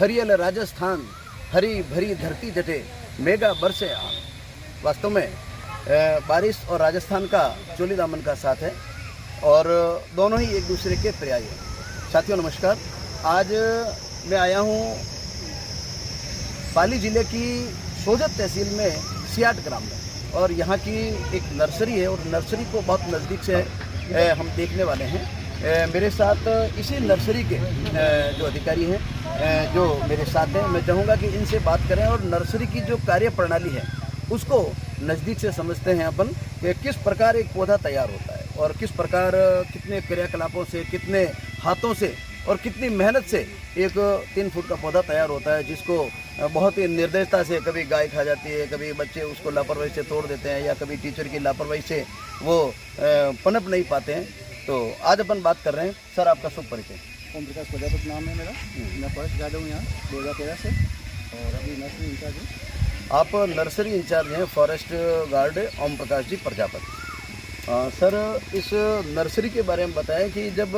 हरियल राजस्थान, हरी भरी धरती जटे, मेघा बरसे आम। वास्तव में बारिश और राजस्थान का चोली दामन का साथ है और दोनों ही एक दूसरे के पर्याय हैं। साथियों नमस्कार, आज मैं आया हूँ पाली ज़िले की सोजत तहसील में सियाट ग्राम में और यहाँ की एक नर्सरी है और नर्सरी को बहुत नज़दीक से हम देखने वाले हैं। मेरे साथ इसी नर्सरी के जो अधिकारी हैं जो मेरे साथ हैं, मैं चाहूँगा कि इनसे बात करें और नर्सरी की जो कार्य प्रणाली है उसको नज़दीक से समझते हैं अपन कि किस प्रकार एक पौधा तैयार होता है और किस प्रकार कितने क्रियाकलापों से, कितने हाथों से और कितनी मेहनत से एक 3 फुट का पौधा तैयार होता है, जिसको बहुत ही निर्दयता से कभी गाय खा जाती है, कभी बच्चे उसको लापरवाही से तोड़ देते हैं या कभी टीचर की लापरवाही से वो पनप नहीं पाते हैं। तो आज अपन बात कर रहे हैं। सर, आपका शुभ परिचय। ओम प्रकाश प्रजापति नाम है मेरा। मैं फॉरेस्ट गार्ड हूँ यहाँ 2013 से और अभी नर्सरी इंचार्ज हूँ। आप नर्सरी इंचार्ज हैं forest guard Om Prakash ji Prajapati. Sir, इस नर्सरी के बारे में बताएं कि जब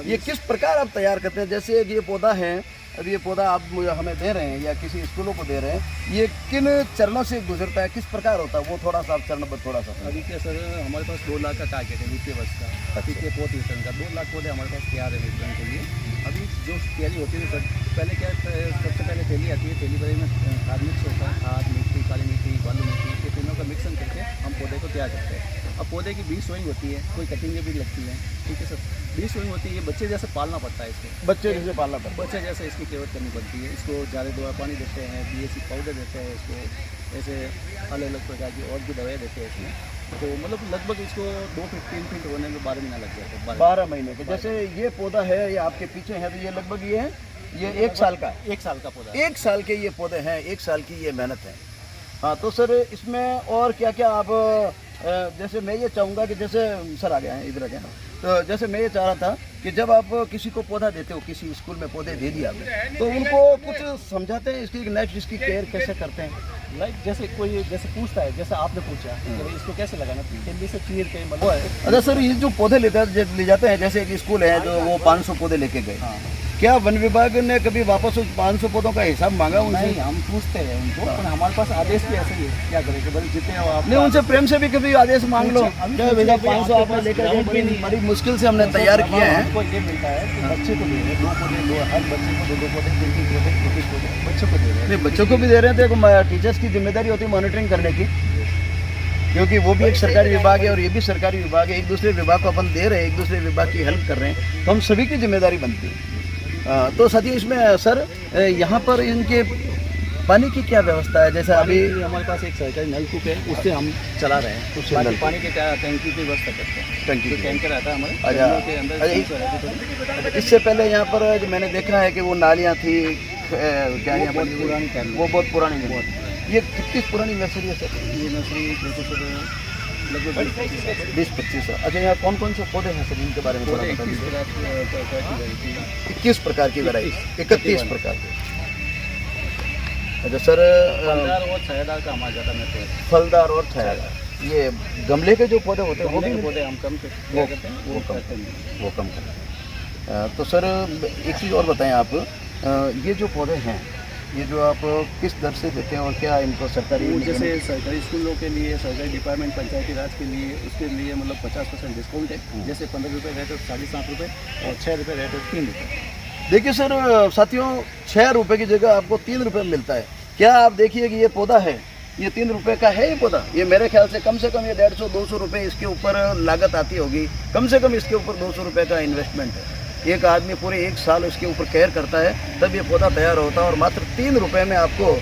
ये किस प्रकार आप तैयार करते हैं। जैसे ये पौधा है, अब ये पौधा आप हमें दे रहे हैं या किसी स्कूलों को दे रहे हैं, ये किन चरणों से गुजरता है, किस प्रकार होता है, वो थोड़ा सा आप चरण पर थोड़ा सा। अभी क्या सर, हमारे पास 2 लाख का टारगेट है वित्तीय वर्ष का, वित्तीय पोत वितरण का। 2 लाख पौधे हमारे पास तैयार है वितरण के लिए। अभी जो तैयारी होती है सर, पहले क्या सबसे पहले थैली आती है, थैली भरे में खाद मिक्स होता है, खाद मिट्टी, काली मिट्टी, बालू मिट्टी, ये तीनों का मिक्सन करके हम पौधे को तैयार करते हैं। अब पौधे की बीज सोइंग होती है, कोई कटिंग भी लगती है, ठीक है सर। बीज सोइंग होती है, ये बच्चे जैसे पालना पड़ता है इसको, बच्चे जैसे पालना पड़ता है, बच्चे जैसे इसकी केयर करनी पड़ती है। इसको ज़्यादा दवा पानी देते हैं, BSC पाउडर देते हैं इसको, ऐसे अलग अलग प्रकार की और भी दवाएँ देते हैं इसमें। तो मतलब लगभग इसको 2 फीट 3 फीट होने में 12 महीना लग जाता है। 12 महीने के। जैसे ये पौधा है, ये आपके पीछे है, तो ये लगभग ये है, ये 1 साल का, 1 साल का पौधा, 1 साल के ये पौधे हैं, 1 साल की ये मेहनत है। हाँ, तो सर इसमें और क्या क्या आप जैसे मैं ये चाहूँगा कि जैसे सर आ गए हैं, इधर आ गए हैं, तो जैसे मैं ये चाह रहा था कि जब आप किसी को पौधा देते हो, किसी स्कूल में पौधे दे दिया आपने, तो उनको कुछ समझाते हैं इसकी नेक्स्ट इसकी केयर कैसे करते हैं। लाइक जैसे कोई जैसे पूछता है, जैसे आपने पूछा कि इसको कैसे लगाना, जल्दी से चीर के मतलब है। अच्छा सर, ये जो पौधे ले जाते हैं, जैसे एक स्कूल है जो वो 500 पौधे लेके गए, क्या वन विभाग ने कभी वापस उस 500 पौधों का हिसाब मांगा उनसे? नहीं, हम पूछते हैं उनको, पर हमारे पास आदेश भी ऐसे ही है, क्या करें कि भाई जितने आप नहीं, उनसे प्रेम से भी कभी आदेश मांग लो, क्या भैया 500 आपने लेकर गए, बड़ी मुश्किल से हमने तैयार किए हैं। हमको ये मिलता है कि बच्चे को दे रहे हैं 2 पौधे, हर बच्चे को 2 पौधे, 3 पौधे, 21 पौधे बच्चों को दे रहे हैं। नहीं, बच्चों को भी दे रहे हैं, तो टीचर्स की जिम्मेदारी होती है मॉनिटरिंग करने की, क्योंकि वो भी एक सरकारी विभाग है और ये भी सरकारी विभाग है। एक दूसरे विभाग को अपन दे रहे हैं, एक दूसरे विभाग की हेल्प कर रहे हैं, तो हम सभी की जिम्मेदारी बनती है। तो साथियों, इसमें सर यहाँ पर इनके पानी की क्या व्यवस्था है? जैसे अभी हमारे पास एक सरकारी नलकूप है, उससे हम चला रहे हैं, उससे पानी के क्या टंकी की व्यवस्था करते हैं। टंकी जो टैंकर आता है हमारे के अंदर। इससे पहले यहाँ पर जो मैंने देखा है कि वो नालियाँ थी, क्या यहाँ पर पुरानी, वो बहुत पुरानी है। ये कितनी पुरानी नर्सरी है सर? ये नर्सरी लगभग 20-25 साल। अच्छा, यहाँ कौन कौन से पौधे हैं सर, इनके बारे में थोड़ा बता दीजिए। 21 प्रकार की वैरायटी, 31 प्रकार की। अच्छा सर, फलदार और छायादार का हमारा ज़्यादा महत्व है। फलदार और छायादार, ये गमले के जो पौधे होते हैं वो भी पौधे हम कम करते हैं, वो कम करते हैं। तो सर एक चीज़ और बताएं आप, ये जो पौधे हैं, ये जो आप किस दर से देते हैं और क्या इनको सरकारी, जैसे सरकारी स्कूलों के लिए, सरकारी डिपार्टमेंट, पंचायती राज के लिए, उसके लिए मतलब 50% डिस्काउंट है। जैसे 15 रुपये रेट है 7.5 रुपये और 6 रुपये रेट है 3 रुपये। देखिए सर साथियों, 6 रुपये की जगह आपको 3 रुपये में मिलता है। क्या आप देखिए कि ये पौधा है, ये 3 रुपये का है ये पौधा। ये मेरे ख्याल से कम ये 150-200 रुपये इसके ऊपर लागत आती होगी, कम से कम इसके ऊपर 200 रुपये का इन्वेस्टमेंट है। एक आदमी पूरे 1 साल उसके ऊपर केयर करता है, तब ये पौधा तैयार होता है और मात्र 3 रुपये में आपको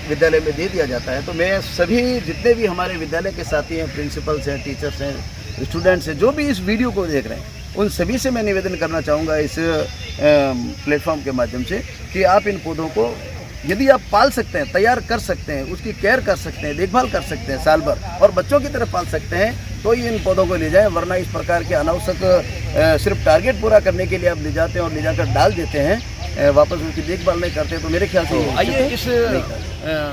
विद्यालय में दे दिया जाता है। तो मैं सभी जितने भी हमारे विद्यालय के साथी हैं, प्रिंसिपल्स हैं, टीचर्स हैं, स्टूडेंट्स हैं, जो भी इस वीडियो को देख रहे हैं, उन सभी से मैं निवेदन करना चाहूँगा इस प्लेटफॉर्म के माध्यम से कि आप इन पौधों को यदि आप पाल सकते हैं, तैयार कर सकते हैं, उसकी केयर कर सकते हैं, देखभाल कर सकते हैं साल भर और बच्चों की तरह पाल सकते हैं, तो ही इन पौधों को ले जाएं। वरना इस प्रकार के अनावश्यक सिर्फ टारगेट पूरा करने के लिए आप ले जाते हैं और ले जाकर डाल देते हैं, वापस उसकी देखभाल नहीं करते। तो मेरे ख्याल से आइए इस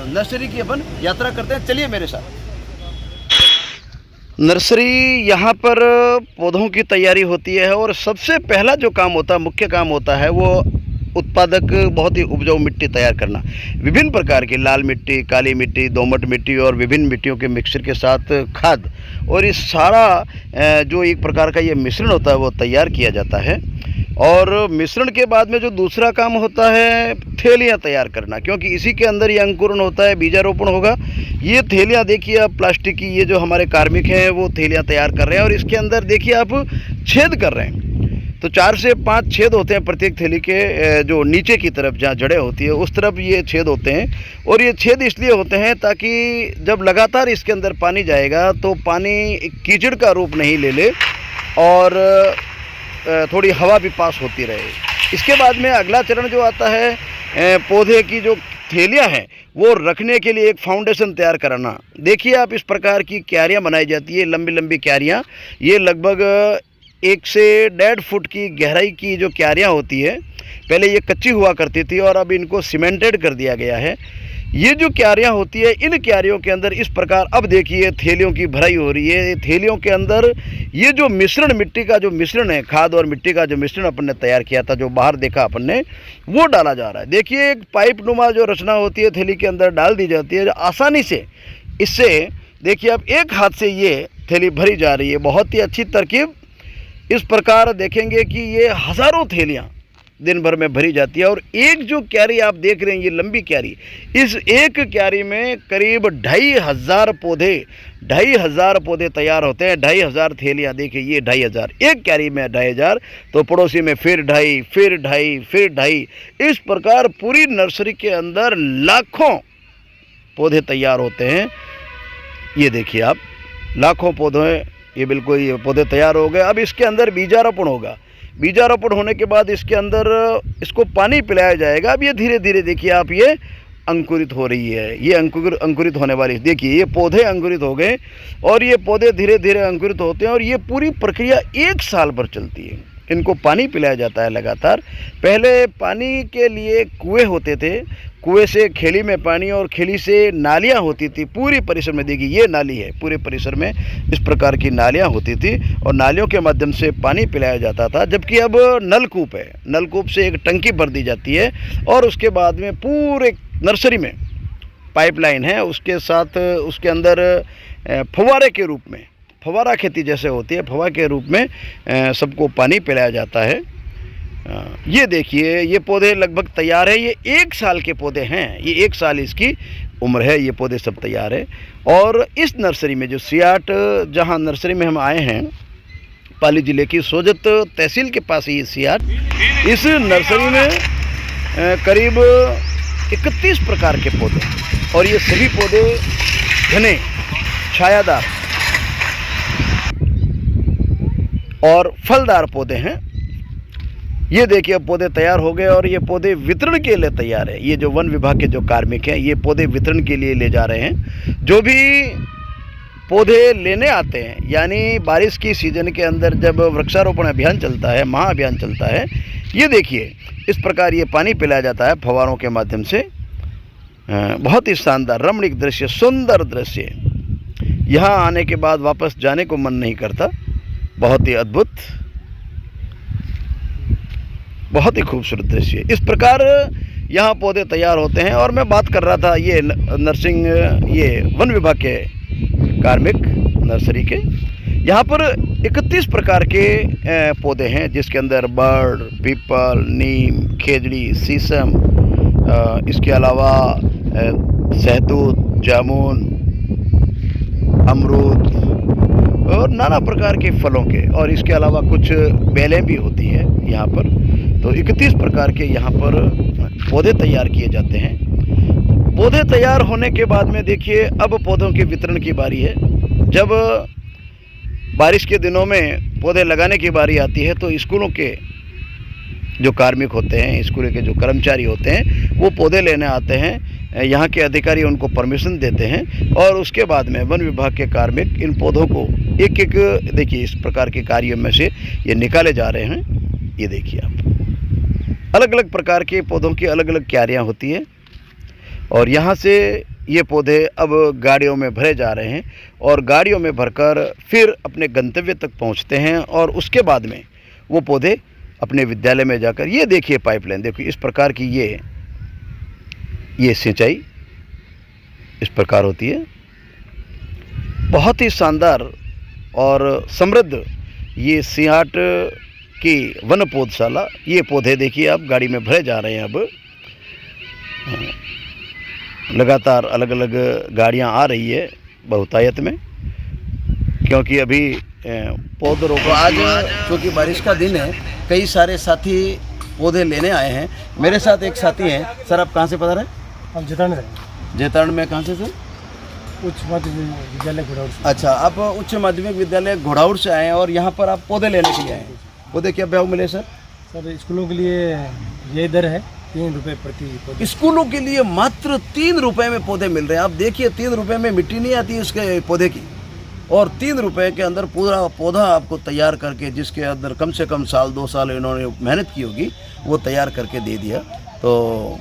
नर्सरी की अपन यात्रा करते हैं, चलिए मेरे साथ। नर्सरी यहाँ पर पौधों की तैयारी होती है और सबसे पहला जो काम होता है, मुख्य काम होता है, वो उत्पादक, बहुत ही उपजाऊ मिट्टी तैयार करना। विभिन्न प्रकार की लाल मिट्टी, काली मिट्टी, दोमट मिट्टी और विभिन्न मिट्टियों के मिक्सचर के साथ खाद, और इस सारा जो एक प्रकार का ये मिश्रण होता है वो तैयार किया जाता है। और मिश्रण के बाद में जो दूसरा काम होता है थैलियाँ तैयार करना, क्योंकि इसी के अंदर ये अंकुरण होता है, बीजारोपण होगा। ये थैलियाँ देखिए आप प्लास्टिक की, ये जो हमारे कार्मिक हैं वो थैलियाँ तैयार कर रहे हैं, और इसके अंदर देखिए आप छेद कर रहे हैं। तो 4 से 5 छेद होते हैं प्रत्येक थैली के, जो नीचे की तरफ जहाँ जड़ें होती है उस तरफ ये छेद होते हैं। और ये छेद इसलिए होते हैं ताकि जब लगातार इसके अंदर पानी जाएगा तो पानी कीचड़ का रूप नहीं ले ले और थोड़ी हवा भी पास होती रहे। इसके बाद में अगला चरण जो आता है, पौधे की जो थैलियाँ हैं वो रखने के लिए एक फाउंडेशन तैयार कराना। देखिए आप इस प्रकार की क्यारियाँ बनाई जाती है, लंबी लंबी क्यारियाँ। ये लगभग 1 से 1.5 फुट की गहराई की जो क्यारियाँ होती है, पहले ये कच्ची हुआ करती थी और अब इनको सीमेंटेड कर दिया गया है। ये जो क्यारियाँ होती है, इन क्यारियों के अंदर इस प्रकार अब देखिए थैलियों की भराई हो रही है। थैलियों के अंदर ये जो मिश्रण, मिट्टी का जो मिश्रण है, खाद और मिट्टी का जो मिश्रण अपन ने तैयार किया था, जो बाहर देखा अपन ने, वो डाला जा रहा है। देखिए एक पाइप नुमा जो रचना होती है थैली के अंदर डाल दी जाती है आसानी से। इससे देखिए आप एक हाथ से ये थैली भरी जा रही है, बहुत ही अच्छी तरकीब। इस प्रकार देखेंगे कि ये हज़ारों थैलियाँ दिन भर में भरी जाती है। और एक जो क्यारी आप देख रहे हैं, ये लंबी क्यारी, इस एक क्यारी में करीब 2500 पौधे तैयार होते हैं। 2500 थैलियाँ, देखिए ये 2500, एक क्यारी में 2500, तो पड़ोसी में फिर 2.5, फिर 2.5, फिर 2.5, इस प्रकार पूरी नर्सरी के अंदर लाखों पौधे तैयार होते हैं। ये देखिए आप, लाखों पौधे, ये बिल्कुल ये पौधे तैयार हो गए। अब इसके अंदर बीजारोपण होगा। बीजारोपण होने के बाद इसके अंदर इसको पानी पिलाया जाएगा। अब ये धीरे धीरे देखिए आप, ये अंकुरित हो रही है, ये अंकुरित होने वाली, देखिए ये पौधे अंकुरित हो गए और ये पौधे धीरे धीरे अंकुरित होते हैं। और ये पूरी प्रक्रिया 1 साल भर चलती है। इनको पानी पिलाया जाता है लगातार। पहले पानी के लिए कुएँ होते थे, कुएं से खेली में पानी और खेली से नालियाँ होती थी पूरी परिसर में। देखिए ये नाली है, पूरे परिसर में इस प्रकार की नालियाँ होती थी और नालियों के माध्यम से पानी पिलाया जाता था। जबकि अब नलकूप है, नलकूप से एक टंकी भर दी जाती है और उसके बाद में पूरे नर्सरी में पाइपलाइन है, उसके साथ उसके अंदर फव्वारे के रूप में, फव्वारा खेती जैसे होती है, फव्वारा के रूप में सबको पानी पिलाया जाता है। ये देखिए ये पौधे लगभग तैयार है। ये 1 साल के पौधे हैं, ये 1 साल इसकी उम्र है। ये पौधे सब तैयार है। और इस नर्सरी में जो सियाट, जहाँ नर्सरी में हम आए हैं, पाली ज़िले की सोजत तहसील के पास ही सियाट, इस नर्सरी में करीब 31 प्रकार के पौधे, और ये सभी पौधे घने, छायादार और फलदार पौधे हैं। ये देखिए पौधे तैयार हो गए और ये पौधे वितरण के लिए तैयार है। ये जो वन विभाग के जो कार्मिक हैं, ये पौधे वितरण के लिए ले जा रहे हैं। जो भी पौधे लेने आते हैं, यानी बारिश की सीजन के अंदर जब वृक्षारोपण अभियान चलता है, महाअभियान चलता है, ये देखिए इस प्रकार ये पानी पिलाया जाता है फव्वारों के माध्यम से। बहुत ही शानदार रमणीक दृश्य, सुंदर दृश्य। यहाँ आने के बाद वापस जाने को मन नहीं करता। बहुत ही अद्भुत, बहुत ही खूबसूरत दृश्य। इस प्रकार यहाँ पौधे तैयार होते हैं। और मैं बात कर रहा था ये नर्सिंग, ये वन विभाग के कार्मिक नर्सरी के, यहाँ पर 31 प्रकार के पौधे हैं, जिसके अंदर बर्ड, पीपल, नीम, खेजड़ी, शीशम, इसके अलावा सहतूत, जामुन, अमरूद और नाना प्रकार के फलों के, और इसके अलावा कुछ बेलें भी होती हैं यहाँ पर। तो 31 प्रकार के यहाँ पर पौधे तैयार किए जाते हैं। पौधे तैयार होने के बाद में देखिए अब पौधों के वितरण की बारी है। जब बारिश के दिनों में पौधे लगाने की बारी आती है तो स्कूलों के जो कार्मिक होते हैं, स्कूल के जो कर्मचारी होते हैं, वो पौधे लेने आते हैं। यहाँ के अधिकारी उनको परमिशन देते हैं और उसके बाद में वन विभाग के कार्मिक इन पौधों को एक एक, देखिए इस प्रकार के कार्यों में से ये निकाले जा रहे हैं। ये देखिए आप, अलग अलग प्रकार के पौधों की अलग अलग क्यारियाँ होती हैं और यहाँ से ये पौधे अब गाड़ियों में भरे जा रहे हैं और गाड़ियों में भरकर फिर अपने गंतव्य तक पहुँचते हैं और उसके बाद में वो पौधे अपने विद्यालय में जाकर, ये देखिए पाइपलाइन, देखिए इस प्रकार की ये सिंचाई इस प्रकार होती है। बहुत ही शानदार और समृद्ध ये सियाट की वन पौधशाला। ये पौधे देखिए आप गाड़ी में भरे जा रहे हैं। अब लगातार अलग अलग गाड़ियां आ रही है बहुतायत में, क्योंकि अभी पौधों रोपण। आज क्योंकि बारिश का दिन है, कई सारे साथी पौधे लेने आए हैं। मेरे साथ एक साथी हैं। सर आप कहाँ से पधारे हैं? हम जेतारण से। जेतारण में कहाँ से सर? उच्च माध्यमिक विद्यालय घोड़ाउड़ से। अच्छा, आप उच्च माध्यमिक विद्यालय घोड़ाउड़ से आए हैं और यहाँ पर आप पौधे लेने के लिए आए हैं। पौधे क्या भाव मिले सर? सर स्कूलों के लिए ये दर है 3 रुपये प्रति पौधे। स्कूलों के लिए मात्र 3 रुपए में पौधे मिल रहे हैं। आप देखिए 3 रुपए में मिट्टी नहीं आती उसके पौधे की, और 3 रुपए के अंदर पूरा पौधा आपको तैयार करके, जिसके अंदर कम से कम साल 2 साल इन्होंने मेहनत की होगी, वो तैयार करके दे दिया। तो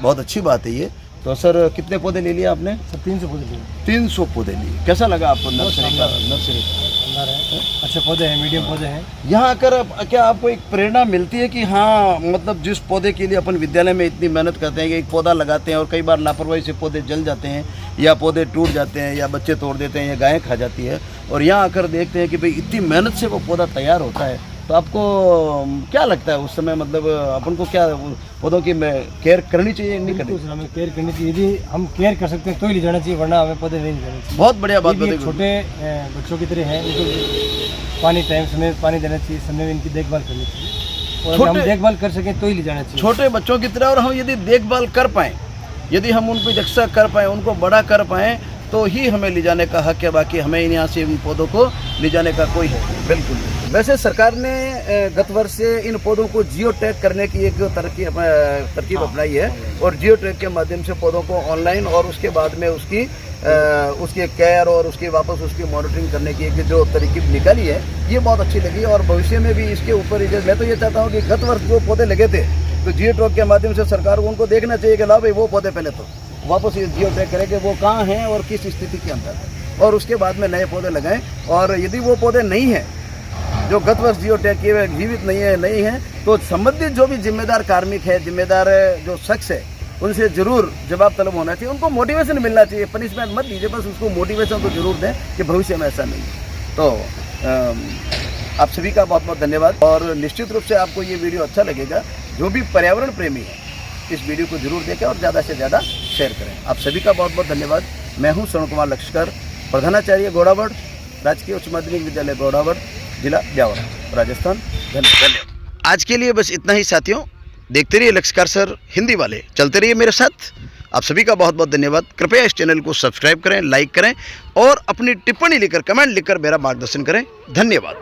बहुत अच्छी बात है ये। तो सर कितने पौधे ले लिए आपने? सर 300 पौधे लिए। 300 पौधे लिए। कैसा लगा आपको नर्सरी का? नर्सरी शानदार है, अच्छे पौधे हैं, मीडियम पौधे हैं। यहाँ आकर क्या आपको एक प्रेरणा मिलती है कि हाँ, मतलब जिस पौधे के लिए अपन विद्यालय में इतनी मेहनत करते हैं कि एक पौधा लगाते हैं और कई बार लापरवाही से पौधे जल जाते हैं, या पौधे टूट जाते हैं, या बच्चे तोड़ देते हैं, या गायें खा जाती है, और यहाँ आकर देखते हैं कि भाई इतनी मेहनत से वो पौधा तैयार होता है, तो आपको क्या लगता है उस समय? मतलब अपन को क्या पौधों की केयर करनी चाहिए, नहीं करनी? बिल्कुल, हमें केयर करनी चाहिए। यदि हम केयर कर सकते हैं तो ही ले जाना चाहिए, वरना हमें पौधे नहीं लेने चाहिए। बहुत बढ़िया बात ये बताई। छोटे बच्चों की तरह हैं, इनको पानी टाइम समय पानी देना चाहिए, समय में इनकी देखभाल करनी चाहिए, और अगर हम देखभाल कर सकें तो ही ले जाना चाहिए। छोटे बच्चों की तरह, और हम यदि देखभाल कर पाएँ, यदि हम उनको रक्षा कर पाएँ, उनको बड़ा कर पाएँ, तो ही हमें ले जाने का हक है। बाकी हमें यहाँ से इन पौधों को ले जाने का कोई है बिल्कुल। वैसे सरकार ने गत वर्ष से इन पौधों को जियो टैग करने की एक तरकीब अपनाई है, और जियो टैग के माध्यम से पौधों को ऑनलाइन और उसके बाद में उसकी केयर और उसकी वापस उसकी मॉनिटरिंग करने की एक जो तरकीब निकाली है, ये बहुत अच्छी लगी। और भविष्य में भी इसके ऊपर मैं तो ये चाहता हूँ कि गत वर्ष जो पौधे लगे थे, तो जियो टैग के माध्यम से सरकार को उनको देखना चाहिए कि ला भाई वो पौधे पहले तो वापस ये जियो टैग करें कि वो कहाँ हैं और किस स्थिति के अंदर है, और उसके बाद में नए पौधे लगाएं। और यदि वो पौधे नहीं हैं जो गत वर्ष जियो टैग किए हुए जीवित नहीं है, तो संबंधित जो भी जिम्मेदार कार्मिक है, जिम्मेदार जो शख्स है, उनसे जरूर जवाब तलब होना चाहिए। उनको मोटिवेशन मिलना चाहिए, पनिशमेंट मत दीजिए, बस उसको मोटिवेशन तो जरूर दें कि भविष्य में ऐसा नहीं है। तो आप सभी का बहुत बहुत धन्यवाद, और निश्चित रूप से आपको ये वीडियो अच्छा लगेगा। जो भी पर्यावरण प्रेमी है, इस वीडियो को जरूर देखें और ज़्यादा से ज़्यादा शेयर करें। आप सभी का बहुत बहुत धन्यवाद। मैं हूं स्वर्ण कुमार लक्ष्कर, प्रधानाचार्य घोड़ावड़, राजकीय उच्च माध्यमिक विद्यालय घोड़ावड़, जिला ब्यावर, राजस्थान। धन्यवाद। आज के लिए बस इतना ही साथियों। देखते रहिए लक्ष्कर सर हिंदी वाले, चलते रहिए मेरे साथ। आप सभी का बहुत बहुत धन्यवाद। कृपया इस चैनल को सब्सक्राइब करें, लाइक करें, और अपनी टिप्पणी लिखकर, कमेंट लिखकर मेरा मार्गदर्शन करें। धन्यवाद।